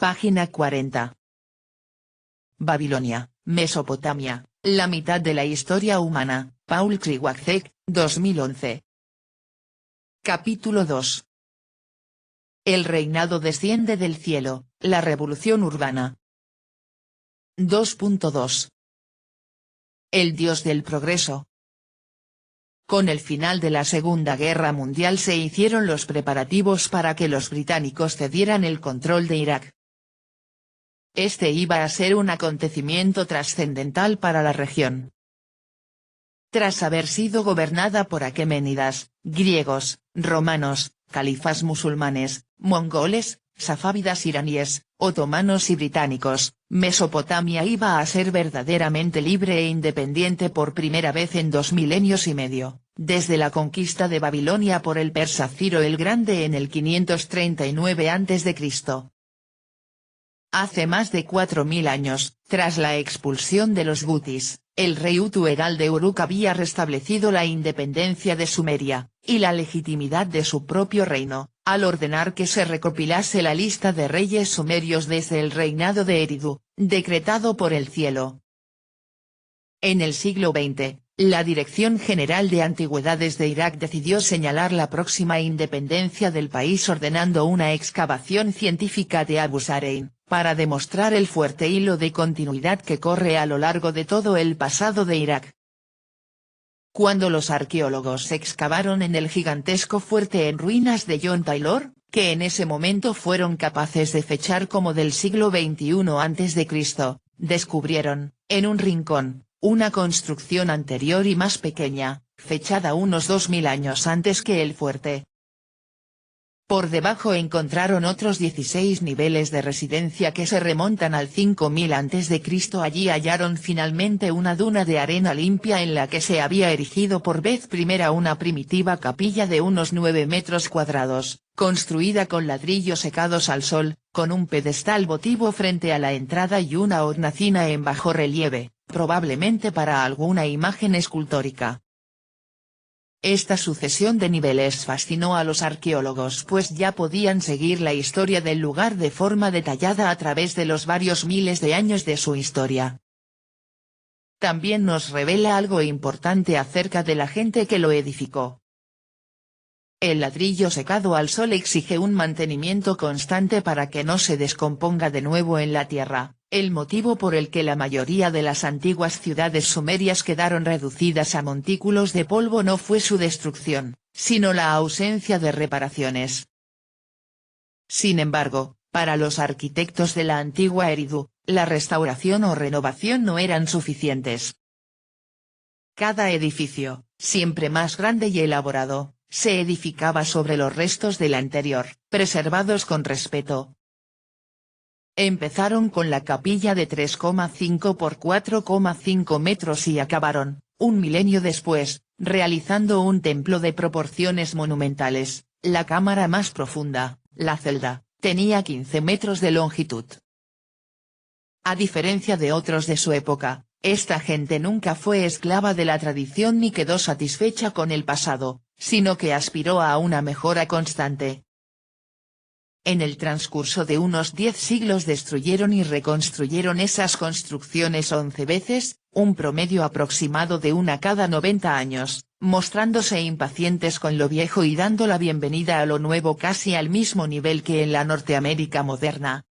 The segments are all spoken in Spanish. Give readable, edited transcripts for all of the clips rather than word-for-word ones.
Página 40. Babilonia, Mesopotamia, la mitad de la historia humana, Paul Kriwacek, 2011. Capítulo 2. El reinado desciende del cielo, la revolución urbana. 2.2. El dios del progreso. Con el final de la Segunda Guerra Mundial se hicieron los preparativos para que los británicos cedieran el control de Irak. Este iba a ser un acontecimiento trascendental para la región. Tras haber sido gobernada por aqueménidas, griegos, romanos, califas musulmanes, mongoles, safávidas iraníes, otomanos y británicos, Mesopotamia iba a ser verdaderamente libre e independiente por primera vez en 2 milenios y medio, desde la conquista de Babilonia por el persa Ciro el Grande en el 539 a.C. Hace más de 4000 años, tras la expulsión de los gutis, el rey Utu-Egal de Uruk había restablecido la independencia de Sumeria, y la legitimidad de su propio reino, al ordenar que se recopilase la lista de reyes sumerios desde el reinado de Eridu, decretado por el cielo. En el siglo XX, la Dirección General de Antigüedades de Irak decidió señalar la próxima independencia del país ordenando una excavación científica de Abu Sarein, para demostrar el fuerte hilo de continuidad que corre a lo largo de todo el pasado de Irak. Cuando los arqueólogos excavaron en el gigantesco fuerte en ruinas de John Taylor, que en ese momento fueron capaces de fechar como del siglo XXI a.C., descubrieron, en un rincón, una construcción anterior y más pequeña, fechada unos 2000 años antes que el fuerte. Por debajo encontraron otros 16 niveles de residencia que se remontan al 5000 a.C. Allí hallaron finalmente una duna de arena limpia en la que se había erigido por vez primera una primitiva capilla de unos 9 metros cuadrados, construida con ladrillos secados al sol, con un pedestal votivo frente a la entrada y una hornacina en bajorrelieve, probablemente para alguna imagen escultórica. Esta sucesión de niveles fascinó a los arqueólogos pues ya podían seguir la historia del lugar de forma detallada a través de los varios miles de años de su historia. También nos revela algo importante acerca de la gente que lo edificó. El ladrillo secado al sol exige un mantenimiento constante para que no se descomponga de nuevo en la tierra, el motivo por el que la mayoría de las antiguas ciudades sumerias quedaron reducidas a montículos de polvo no fue su destrucción, sino la ausencia de reparaciones. Sin embargo, para los arquitectos de la antigua Eridu, la restauración o renovación no eran suficientes. Cada edificio, siempre más grande y elaborado, se edificaba sobre los restos del anterior, preservados con respeto. Empezaron con la capilla de 3,5 por 4,5 metros y acabaron, un milenio después, realizando un templo de proporciones monumentales. La cámara más profunda, la celda, tenía 15 metros de longitud. A diferencia de otros de su época, esta gente nunca fue esclava de la tradición ni quedó satisfecha con el pasado, sino que aspiró a una mejora constante. En el transcurso de unos 10 siglos destruyeron y reconstruyeron esas construcciones 11 veces, un promedio aproximado de una cada 90 años, mostrándose impacientes con lo viejo y dando la bienvenida a lo nuevo casi al mismo nivel que en la Norteamérica moderna.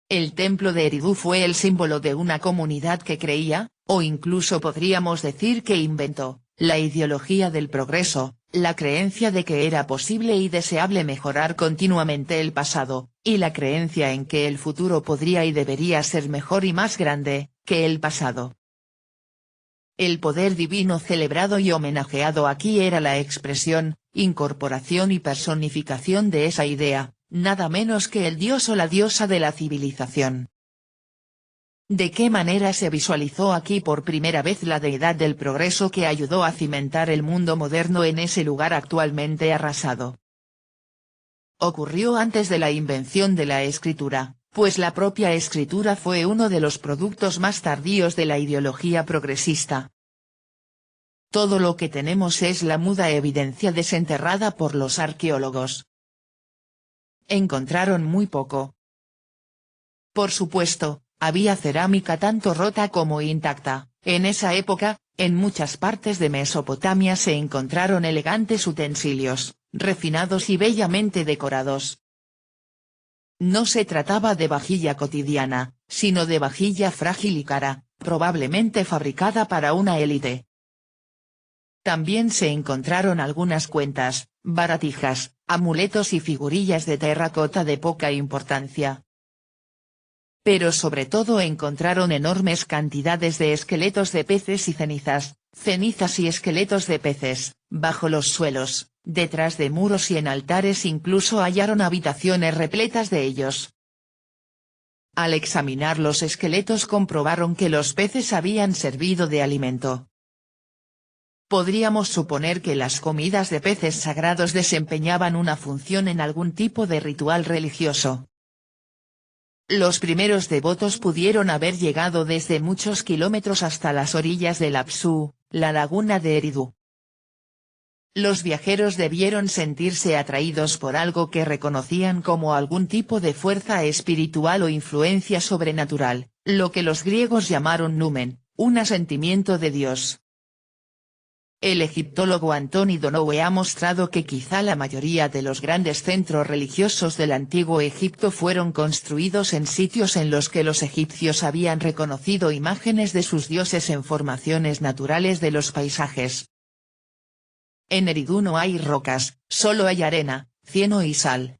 El templo de Eridu fue el símbolo de una comunidad que creía, o incluso podríamos decir que inventó, la ideología del progreso, la creencia de que era posible y deseable mejorar continuamente el pasado, y la creencia en que el futuro podría y debería ser mejor y más grande, que el pasado. El poder divino celebrado y homenajeado aquí era la expresión, incorporación y personificación de esa idea, nada menos que el dios o la diosa de la civilización. ¿De qué manera se visualizó aquí por primera vez la deidad del progreso que ayudó a cimentar el mundo moderno en ese lugar actualmente arrasado? Ocurrió antes de la invención de la escritura, pues la propia escritura fue uno de los productos más tardíos de la ideología progresista. Todo lo que tenemos es la muda evidencia desenterrada por los arqueólogos. Encontraron muy poco. Por supuesto, había cerámica tanto rota como intacta. En esa época, en muchas partes de Mesopotamia se encontraron elegantes utensilios, refinados y bellamente decorados. No se trataba de vajilla cotidiana, sino de vajilla frágil y cara, probablemente fabricada para una élite. También se encontraron algunas cuentas, baratijas, amuletos y figurillas de terracota de poca importancia. Pero sobre todo encontraron enormes cantidades de esqueletos de peces y cenizas y esqueletos de peces, bajo los suelos, detrás de muros y en altares, incluso hallaron habitaciones repletas de ellos. Al examinar los esqueletos comprobaron que los peces habían servido de alimento. Podríamos suponer que las comidas de peces sagrados desempeñaban una función en algún tipo de ritual religioso. Los primeros devotos pudieron haber llegado desde muchos kilómetros hasta las orillas del Apsu, la laguna de Eridu. Los viajeros debieron sentirse atraídos por algo que reconocían como algún tipo de fuerza espiritual o influencia sobrenatural, lo que los griegos llamaron numen, un asentimiento de Dios. El egiptólogo Antoni Donoue ha mostrado que quizá la mayoría de los grandes centros religiosos del antiguo Egipto fueron construidos en sitios en los que los egipcios habían reconocido imágenes de sus dioses en formaciones naturales de los paisajes. En Eridu no hay rocas, solo hay arena, cieno y sal.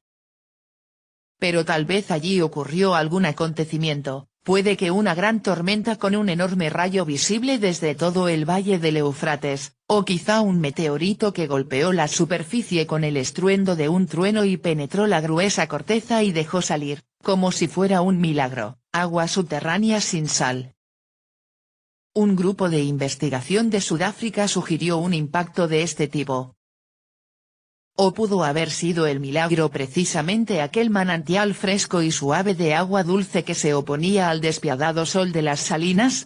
Pero tal vez allí ocurrió algún acontecimiento. Puede que una gran tormenta con un enorme rayo visible desde todo el valle del Éufrates, o quizá un meteorito que golpeó la superficie con el estruendo de un trueno y penetró la gruesa corteza y dejó salir, como si fuera un milagro, agua subterránea sin sal. Un grupo de investigación de Sudáfrica sugirió un impacto de este tipo. ¿O pudo haber sido el milagro precisamente aquel manantial fresco y suave de agua dulce que se oponía al despiadado sol de las salinas?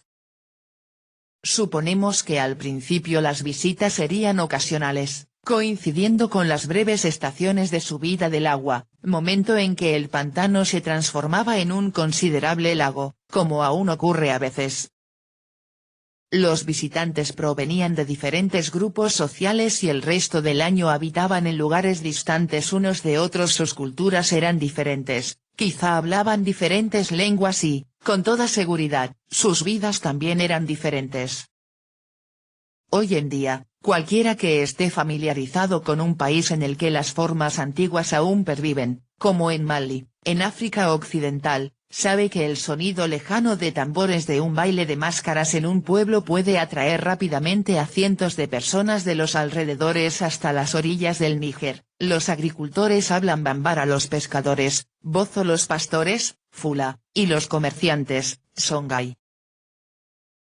Suponemos que al principio las visitas serían ocasionales, coincidiendo con las breves estaciones de subida del agua, momento en que el pantano se transformaba en un considerable lago, como aún ocurre a veces. Los visitantes provenían de diferentes grupos sociales y el resto del año habitaban en lugares distantes unos de otros, sus culturas eran diferentes, quizá hablaban diferentes lenguas y, con toda seguridad, sus vidas también eran diferentes. Hoy en día, cualquiera que esté familiarizado con un país en el que las formas antiguas aún perviven, como en Mali, en África Occidental, sabe que el sonido lejano de tambores de un baile de máscaras en un pueblo puede atraer rápidamente a cientos de personas de los alrededores hasta las orillas del Níger. Los agricultores hablan bambara, los pescadores, bozo, los pastores, fula, y los comerciantes, songhai.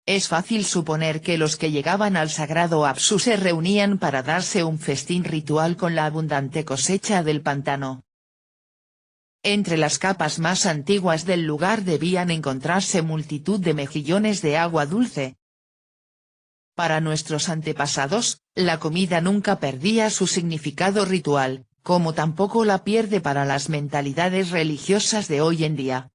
Es fácil suponer que los que llegaban al sagrado Apsu se reunían para darse un festín ritual con la abundante cosecha del pantano. Entre las capas más antiguas del lugar debían encontrarse multitud de mejillones de agua dulce. Para nuestros antepasados, la comida nunca perdía su significado ritual, como tampoco la pierde para las mentalidades religiosas de hoy en día.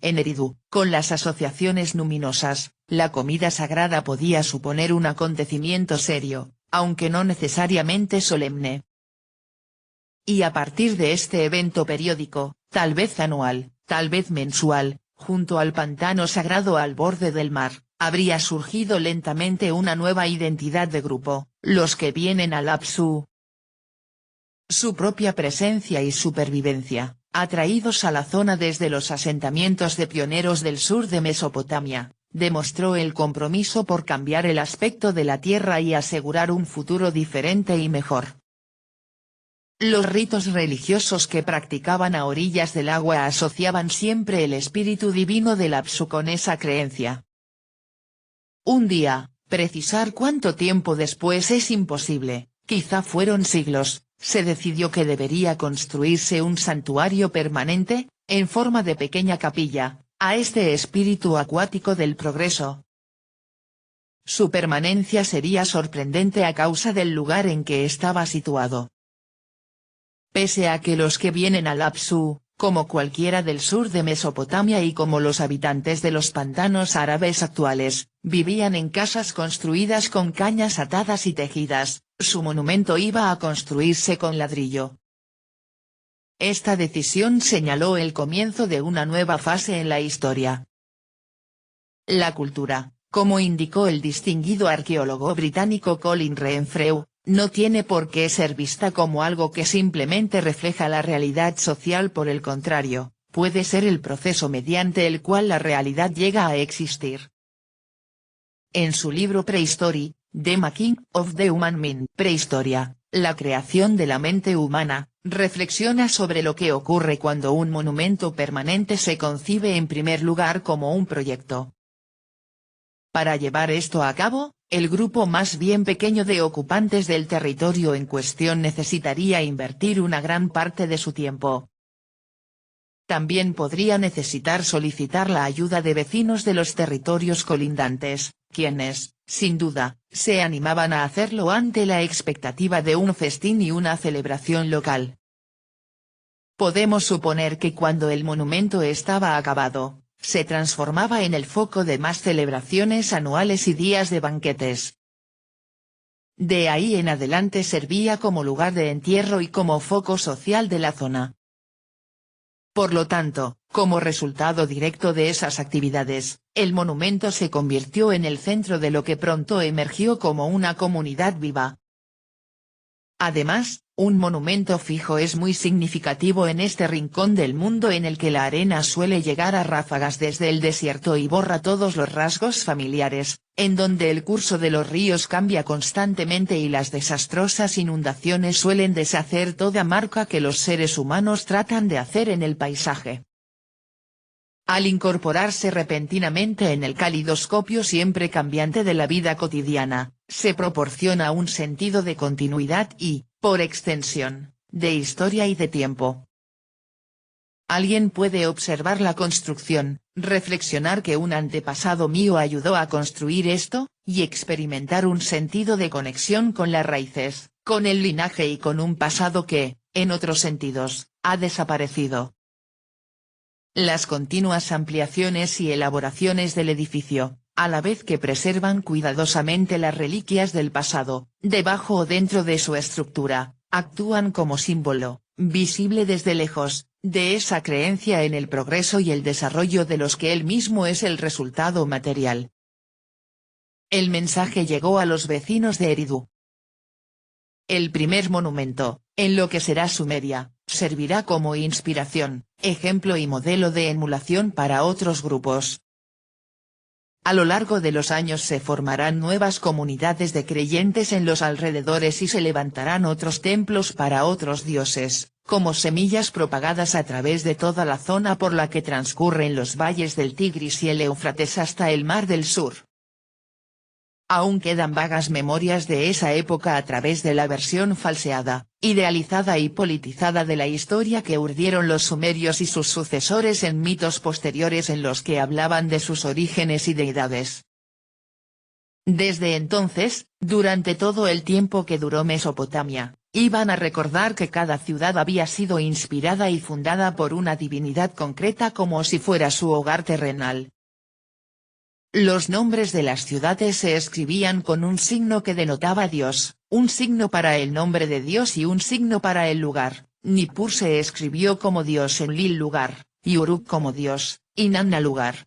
En Eridu, con las asociaciones numinosas, la comida sagrada podía suponer un acontecimiento serio, aunque no necesariamente solemne. Y a partir de este evento periódico, tal vez anual, tal vez mensual, junto al pantano sagrado al borde del mar, habría surgido lentamente una nueva identidad de grupo, los que vienen al Apsu. Su propia presencia y supervivencia, atraídos a la zona desde los asentamientos de pioneros del sur de Mesopotamia, demostró el compromiso por cambiar el aspecto de la tierra y asegurar un futuro diferente y mejor. Los ritos religiosos que practicaban a orillas del agua asociaban siempre el espíritu divino del Apsu con esa creencia. Un día, precisar cuánto tiempo después es imposible, quizá fueron siglos, se decidió que debería construirse un santuario permanente, en forma de pequeña capilla, a este espíritu acuático del progreso. Su permanencia sería sorprendente a causa del lugar en que estaba situado. Pese a que los que vienen al Apsu, como cualquiera del sur de Mesopotamia y como los habitantes de los pantanos árabes actuales, vivían en casas construidas con cañas atadas y tejidas, su monumento iba a construirse con ladrillo. Esta decisión señaló el comienzo de una nueva fase en la historia. La cultura, como indicó el distinguido arqueólogo británico Colin Renfrew, no tiene por qué ser vista como algo que simplemente refleja la realidad social. Por el contrario, puede ser el proceso mediante el cual la realidad llega a existir. En su libro Prehistory, The Making of the Human Mind, Prehistoria, la creación de la mente humana, reflexiona sobre lo que ocurre cuando un monumento permanente se concibe en primer lugar como un proyecto. Para llevar esto a cabo, el grupo más bien pequeño de ocupantes del territorio en cuestión necesitaría invertir una gran parte de su tiempo. También podría necesitar solicitar la ayuda de vecinos de los territorios colindantes, quienes, sin duda, se animaban a hacerlo ante la expectativa de un festín y una celebración local. Podemos suponer que cuando el monumento estaba acabado, se transformaba en el foco de más celebraciones anuales y días de banquetes. De ahí en adelante servía como lugar de entierro y como foco social de la zona. Por lo tanto, como resultado directo de esas actividades, el monumento se convirtió en el centro de lo que pronto emergió como una comunidad viva. Además, un monumento fijo es muy significativo en este rincón del mundo en el que la arena suele llegar a ráfagas desde el desierto y borra todos los rasgos familiares, en donde el curso de los ríos cambia constantemente y las desastrosas inundaciones suelen deshacer toda marca que los seres humanos tratan de hacer en el paisaje. Al incorporarse repentinamente en el calidoscopio siempre cambiante de la vida cotidiana, se proporciona un sentido de continuidad y, por extensión, de historia y de tiempo. Alguien puede observar la construcción, reflexionar que un antepasado mío ayudó a construir esto, y experimentar un sentido de conexión con las raíces, con el linaje y con un pasado que, en otros sentidos, ha desaparecido. Las continuas ampliaciones y elaboraciones del edificio, a la vez que preservan cuidadosamente las reliquias del pasado, debajo o dentro de su estructura, actúan como símbolo, visible desde lejos, de esa creencia en el progreso y el desarrollo de los que él mismo es el resultado material. El mensaje llegó a los vecinos de Eridu. El primer monumento, en lo que será Sumeria, servirá como inspiración, ejemplo y modelo de emulación para otros grupos. A lo largo de los años se formarán nuevas comunidades de creyentes en los alrededores y se levantarán otros templos para otros dioses, como semillas propagadas a través de toda la zona por la que transcurren los valles del Tigris y el Éufrates hasta el Mar del Sur. Aún quedan vagas memorias de esa época a través de la versión falseada, idealizada y politizada de la historia que urdieron los sumerios y sus sucesores en mitos posteriores en los que hablaban de sus orígenes y deidades. Desde entonces, durante todo el tiempo que duró Mesopotamia, iban a recordar que cada ciudad había sido inspirada y fundada por una divinidad concreta como si fuera su hogar terrenal. Los nombres de las ciudades se escribían con un signo que denotaba Dios, un signo para el nombre de Dios y un signo para el lugar. Nippur se escribió como Dios en Lil lugar, y Uruk como Dios, y Nanna lugar.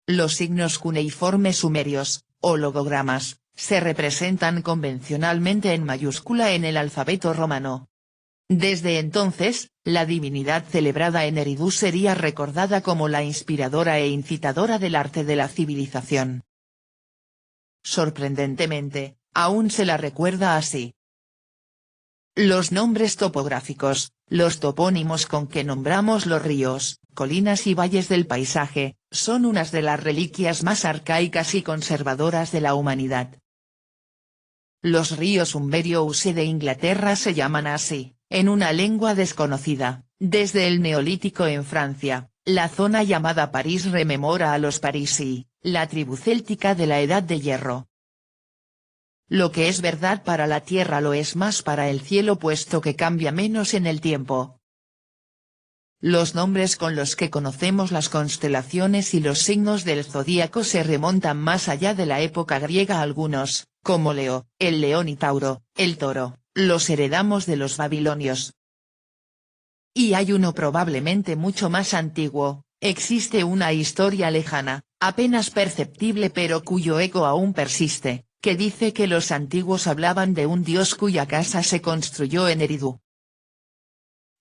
Los signos cuneiformes sumerios, o logogramas, se representan convencionalmente en mayúscula en el alfabeto romano. Desde entonces, la divinidad celebrada en Eridu sería recordada como la inspiradora e incitadora del arte de la civilización. Sorprendentemente, aún se la recuerda así. Los nombres topográficos, los topónimos con que nombramos los ríos, colinas y valles del paisaje, son unas de las reliquias más arcaicas y conservadoras de la humanidad. Los ríos Humberio-Usse de Inglaterra se llaman así, en una lengua desconocida, desde el Neolítico en Francia. La zona llamada París rememora a los Parisii, la tribu céltica de la Edad de Hierro. Lo que es verdad para la tierra lo es más para el cielo puesto que cambia menos en el tiempo. Los nombres con los que conocemos las constelaciones y los signos del zodíaco se remontan más allá de la época griega. Algunos, como Leo, el león y Tauro, el toro, los heredamos de los babilonios. Y hay uno probablemente mucho más antiguo. Existe una historia lejana, apenas perceptible pero cuyo eco aún persiste, que dice que los antiguos hablaban de un dios cuya casa se construyó en Eridu.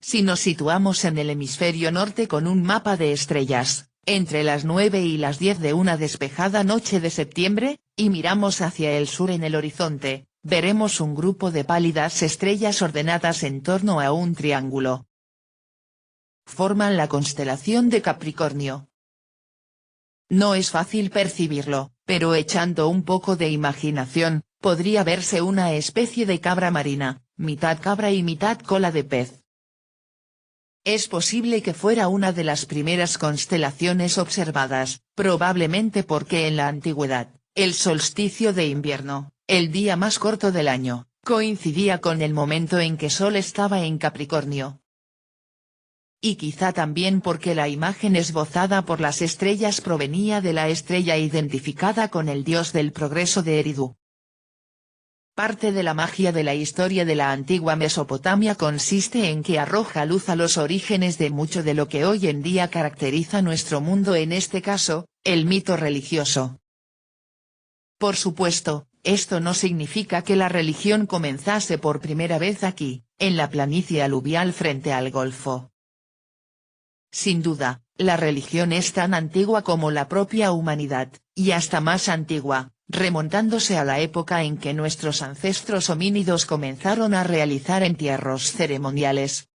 Si nos situamos en el hemisferio norte con un mapa de estrellas, entre las 9 y las 10 de una despejada noche de septiembre, y miramos hacia el sur en el horizonte, veremos un grupo de pálidas estrellas ordenadas en torno a un triángulo. Forman la constelación de Capricornio. No es fácil percibirlo, pero echando un poco de imaginación, podría verse una especie de cabra marina, mitad cabra y mitad cola de pez. Es posible que fuera una de las primeras constelaciones observadas, probablemente porque en la antigüedad, el solsticio de invierno, el día más corto del año, coincidía con el momento en que Sol estaba en Capricornio. Y quizá también porque la imagen esbozada por las estrellas provenía de la estrella identificada con el dios del progreso de Eridu. Parte de la magia de la historia de la antigua Mesopotamia consiste en que arroja luz a los orígenes de mucho de lo que hoy en día caracteriza nuestro mundo, en este caso, el mito religioso. Por supuesto, esto no significa que la religión comenzase por primera vez aquí, en la planicie aluvial frente al Golfo. Sin duda, la religión es tan antigua como la propia humanidad, y hasta más antigua, remontándose a la época en que nuestros ancestros homínidos comenzaron a realizar entierros ceremoniales.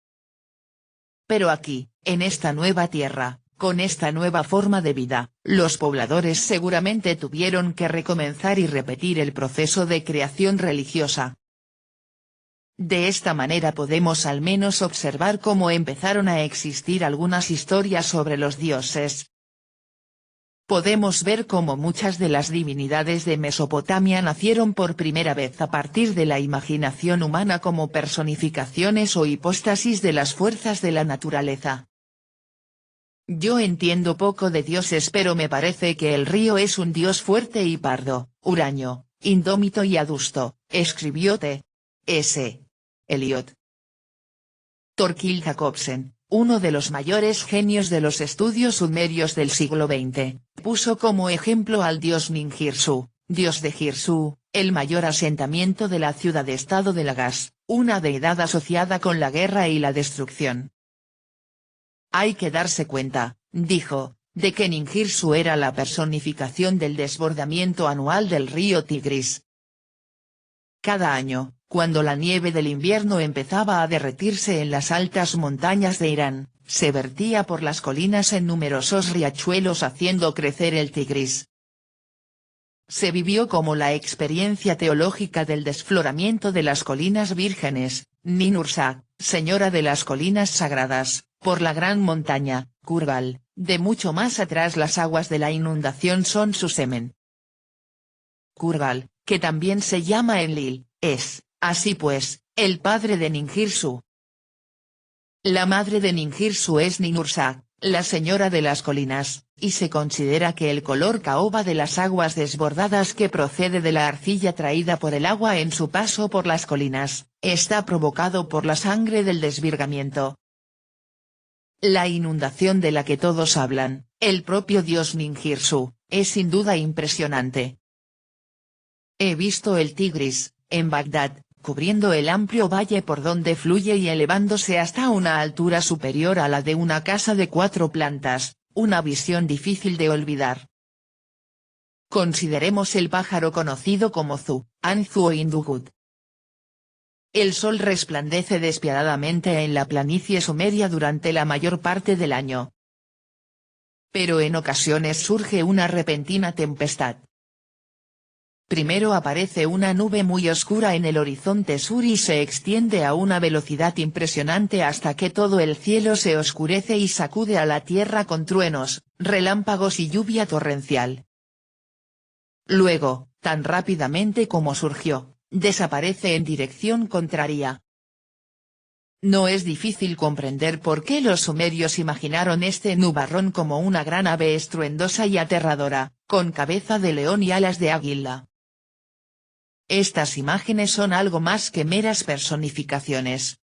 Pero aquí, en esta nueva tierra, con esta nueva forma de vida, los pobladores seguramente tuvieron que recomenzar y repetir el proceso de creación religiosa. De esta manera podemos al menos observar cómo empezaron a existir algunas historias sobre los dioses. Podemos ver cómo muchas de las divinidades de Mesopotamia nacieron por primera vez a partir de la imaginación humana como personificaciones o hipóstasis de las fuerzas de la naturaleza. Yo entiendo poco de dioses, pero me parece que el río es un dios fuerte y pardo, huraño, indómito y adusto, escribió T.S. Eliot. Thorkild Jacobsen, uno de los mayores genios de los estudios sumerios del siglo XX, puso como ejemplo al dios Ninjirsu, dios de Girsu, el mayor asentamiento de la ciudad-estado de Lagash, una deidad asociada con la guerra y la destrucción. Hay que darse cuenta, dijo, de que Ninjirsu era la personificación del desbordamiento anual del río Tigris. Cada año, cuando la nieve del invierno empezaba a derretirse en las altas montañas de Irán, se vertía por las colinas en numerosos riachuelos haciendo crecer el Tigris. Se vivió como la experiencia teológica del desfloramiento de las colinas vírgenes, Ninursa, señora de las colinas sagradas, por la gran montaña, Kurgal, de mucho más atrás las aguas de la inundación son su semen. Kurgal, que también se llama Enlil, es, así pues, el padre de Ninjirsu. La madre de Ninjirsu es Ninursa, la señora de las colinas, y se considera que el color caoba de las aguas desbordadas que procede de la arcilla traída por el agua en su paso por las colinas, está provocado por la sangre del desvirgamiento. La inundación de la que todos hablan, el propio dios Ninjirsu, es sin duda impresionante. He visto el Tigris, en Bagdad, cubriendo el amplio valle por donde fluye y elevándose hasta una altura superior a la de una casa de 4 plantas, una visión difícil de olvidar. Consideremos el pájaro conocido como Zu, Anzu o Indugud. El sol resplandece despiadadamente en la planicie sumeria durante la mayor parte del año. Pero en ocasiones surge una repentina tempestad. Primero aparece una nube muy oscura en el horizonte sur y se extiende a una velocidad impresionante hasta que todo el cielo se oscurece y sacude a la tierra con truenos, relámpagos y lluvia torrencial. Luego, tan rápidamente como surgió, desaparece en dirección contraria. No es difícil comprender por qué los sumerios imaginaron este nubarrón como una gran ave estruendosa y aterradora, con cabeza de león y alas de águila. Estas imágenes son algo más que meras personificaciones.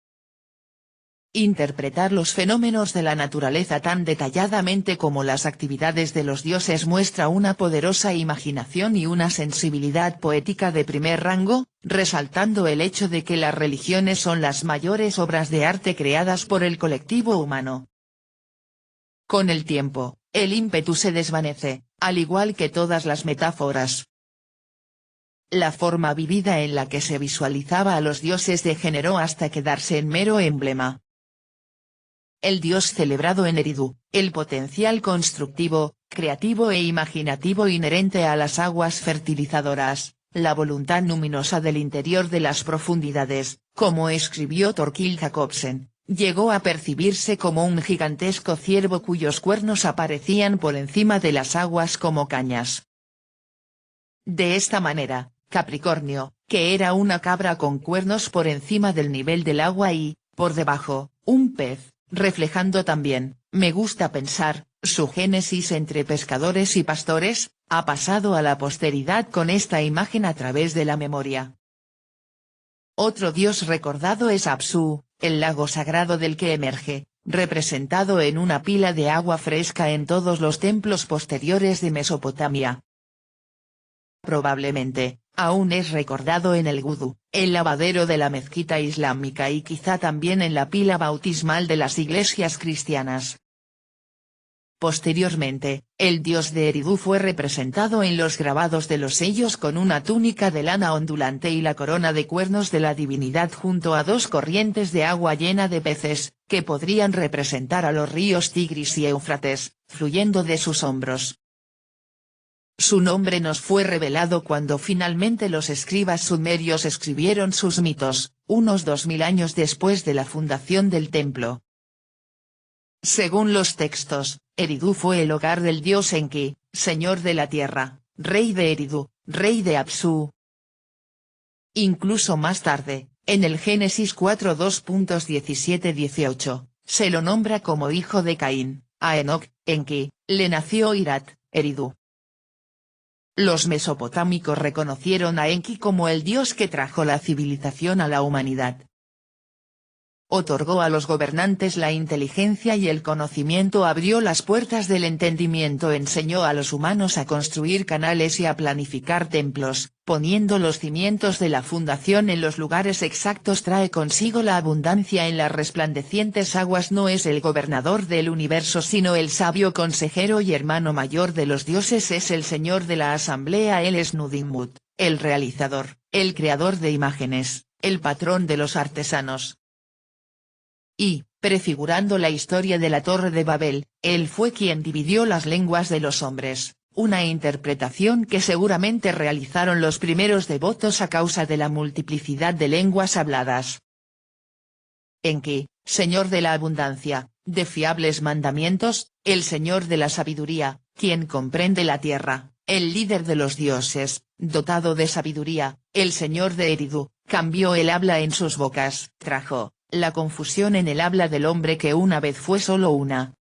Interpretar los fenómenos de la naturaleza tan detalladamente como las actividades de los dioses muestra una poderosa imaginación y una sensibilidad poética de primer rango, resaltando el hecho de que las religiones son las mayores obras de arte creadas por el colectivo humano. Con el tiempo, el ímpetu se desvanece, al igual que todas las metáforas. La forma vivida en la que se visualizaba a los dioses degeneró hasta quedarse en mero emblema. El dios celebrado en Eridu, el potencial constructivo, creativo e imaginativo inherente a las aguas fertilizadoras, la voluntad luminosa del interior de las profundidades, como escribió Thorkild Jacobsen, llegó a percibirse como un gigantesco ciervo cuyos cuernos aparecían por encima de las aguas como cañas. De esta manera, Capricornio, que era una cabra con cuernos por encima del nivel del agua y, por debajo, un pez, reflejando también, me gusta pensar, su génesis entre pescadores y pastores, ha pasado a la posteridad con esta imagen a través de la memoria. Otro dios recordado es Apsu, el lago sagrado del que emerge, representado en una pila de agua fresca en todos los templos posteriores de Mesopotamia. Probablemente, aún es recordado en el Wudu, el lavadero de la mezquita islámica y quizá también en la pila bautismal de las iglesias cristianas. Posteriormente, el dios de Eridu fue representado en los grabados de los sellos con una túnica de lana ondulante y la corona de cuernos de la divinidad junto a dos corrientes de agua llena de peces, que podrían representar a los ríos Tigris y Éufrates, fluyendo de sus hombros. Su nombre nos fue revelado cuando finalmente los escribas sumerios escribieron sus mitos, unos 2000 años después de la fundación del templo. Según los textos, Eridu fue el hogar del dios Enki, señor de la tierra, rey de Eridu, rey de Apsu. Incluso más tarde, en el Génesis 4:2.17-18, se lo nombra como hijo de Caín, a Enoc, Enki, le nació Irat, Eridu. Los mesopotámicos reconocieron a Enki como el dios que trajo la civilización a la humanidad. Otorgó a los gobernantes la inteligencia y el conocimiento, abrió las puertas del entendimiento, enseñó a los humanos a construir canales y a planificar templos, poniendo los cimientos de la fundación en los lugares exactos, trae consigo la abundancia en las resplandecientes aguas. No es el gobernador del universo sino el sabio consejero y hermano mayor de los dioses, es el señor de la asamblea, él es Nudimmud, el realizador, el creador de imágenes, el patrón de los artesanos. Y, prefigurando la historia de la Torre de Babel, él fue quien dividió las lenguas de los hombres, una interpretación que seguramente realizaron los primeros devotos a causa de la multiplicidad de lenguas habladas. Enki, señor de la abundancia, de fiables mandamientos, el señor de la sabiduría, quien comprende la tierra, el líder de los dioses, dotado de sabiduría, el señor de Eridu, cambió el habla en sus bocas, trajo la confusión en el habla del hombre que una vez fue solo una.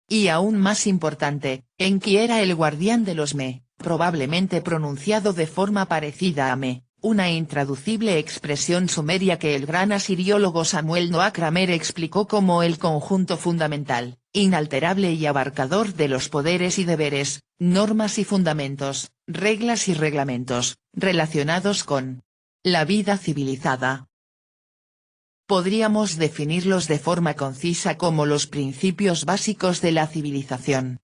Y aún más importante, Enki era el guardián de los Me, probablemente pronunciado de forma parecida a Me, una intraducible expresión sumeria que el gran asiriólogo Samuel Noah Kramer explicó como el conjunto fundamental, inalterable y abarcador de los poderes y deberes, normas y fundamentos, reglas y reglamentos, relacionados con la vida civilizada. Podríamos definirlos de forma concisa como los principios básicos de la civilización.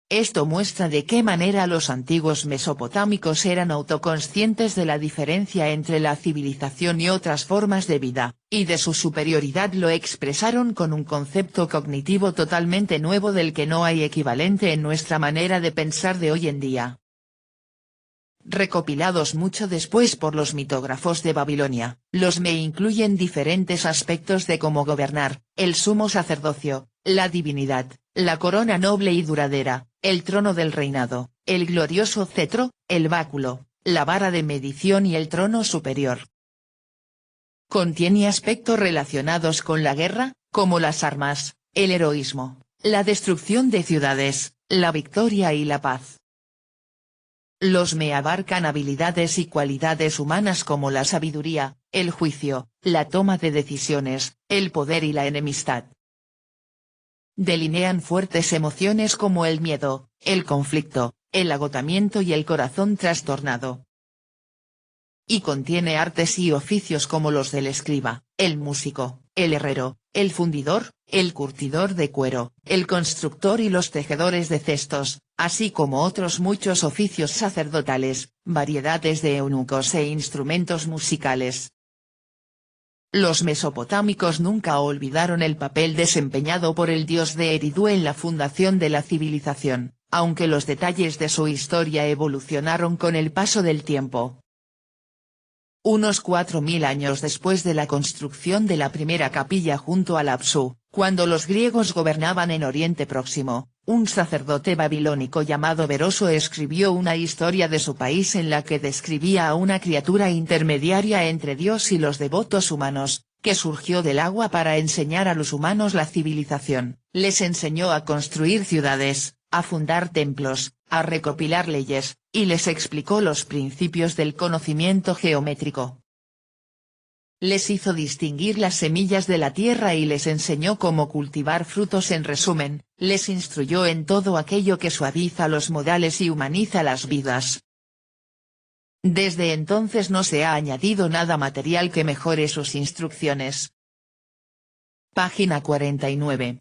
Esto muestra de qué manera los antiguos mesopotámicos eran autoconscientes de la diferencia entre la civilización y otras formas de vida, y de su superioridad lo expresaron con un concepto cognitivo totalmente nuevo del que no hay equivalente en nuestra manera de pensar de hoy en día. Recopilados mucho después por los mitógrafos de Babilonia, los Me incluyen diferentes aspectos de cómo gobernar, el sumo sacerdocio, la divinidad, la corona noble y duradera, el trono del reinado, el glorioso cetro, el báculo, la vara de medición y el trono superior. Contiene aspectos relacionados con la guerra, como las armas, el heroísmo, la destrucción de ciudades, la victoria y la paz. Los me abarcan habilidades y cualidades humanas como la sabiduría, el juicio, la toma de decisiones, el poder y la enemistad. Delinean fuertes emociones como el miedo, el conflicto, el agotamiento y el corazón trastornado. Y contiene artes y oficios como los del escriba, el músico, el herrero, el fundidor, el curtidor de cuero, el constructor y los tejedores de cestos, así como otros muchos oficios sacerdotales, variedades de eunucos e instrumentos musicales. Los mesopotámicos nunca olvidaron el papel desempeñado por el dios de Eridu en la fundación de la civilización, aunque los detalles de su historia evolucionaron con el paso del tiempo. Unos 4000 años después de la construcción de la primera capilla junto al Apsu, cuando los griegos gobernaban en Oriente Próximo, un sacerdote babilónico llamado Beroso escribió una historia de su país en la que describía a una criatura intermediaria entre Dios y los devotos humanos, que surgió del agua para enseñar a los humanos la civilización, les enseñó a construir ciudades, a fundar templos, a recopilar leyes, y les explicó los principios del conocimiento geométrico. Les hizo distinguir las semillas de la tierra y les enseñó cómo cultivar frutos. En resumen, les instruyó en todo aquello que suaviza los modales y humaniza las vidas. Desde entonces no se ha añadido nada material que mejore sus instrucciones. Página 49.